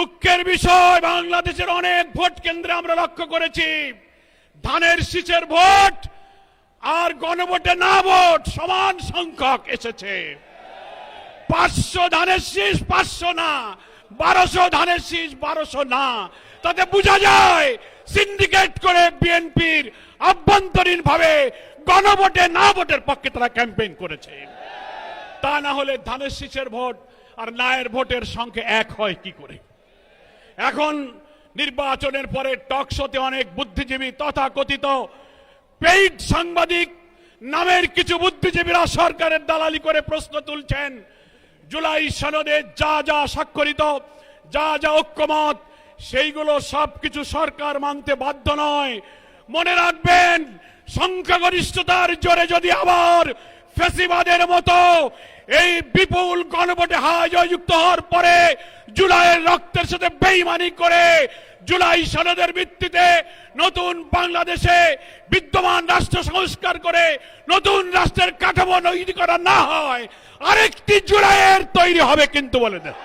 দুঃখের বিষয়, বাংলাদেশের অনেক ভোট কেন্দ্রে আমরা লক্ষ্য করেছি ধানের শীষের ভোট আর গণভোটে না ভোট সমান সংখ্যক এসেছে। 500 ধানের শীষ 500 না, 1200 ধানের শীষ 1200 না। তাতে বোঝা যায় সিন্ডিকেট করে বিএনপির আভ্যন্তরীণ ভাবে গণভোটে না ভোটের পক্ষে তারা ক্যাম্পেইন করেছে। তা না হলে ধানের শীষের ভোট আর নায়ের ভোটের সংখ্যা এক হয় কি করে? এখন নির্বাচনের পরে টক শোতে অনেক বুদ্ধিজীবী তথাকথিত পেইড সাংবাদিক নামের কিছু বুদ্ধিজীবীরা সরকারের দালালি করে প্রশ্ন তুলছেন, জুলাই সনদে যা যা স্বাক্ষরিত, যা যা ঐক্যমত, সেইগুলো সবকিছু সরকার মানতে বাধ্য নয়। মনে রাখবেন, সংখ্যাগরিষ্ঠতার জোরে যদি আবার ফ্যাসিবাদের মতো এই বিপুল গণভোটে জয়যুক্ত হওয়ার পরে জুলাইয়ের রক্তের সাথে বেইমানি করে জুলাই সনদের ভিত্তিতে নতুন বাংলাদেশে বিদ্যমান রাষ্ট্র সংস্কার করে নতুন রাষ্ট্রের কাঠামো তৈরি করা না হয়, আরেকটি জুলাইয়ের তৈরি হবে কিন্তু বলে দেন।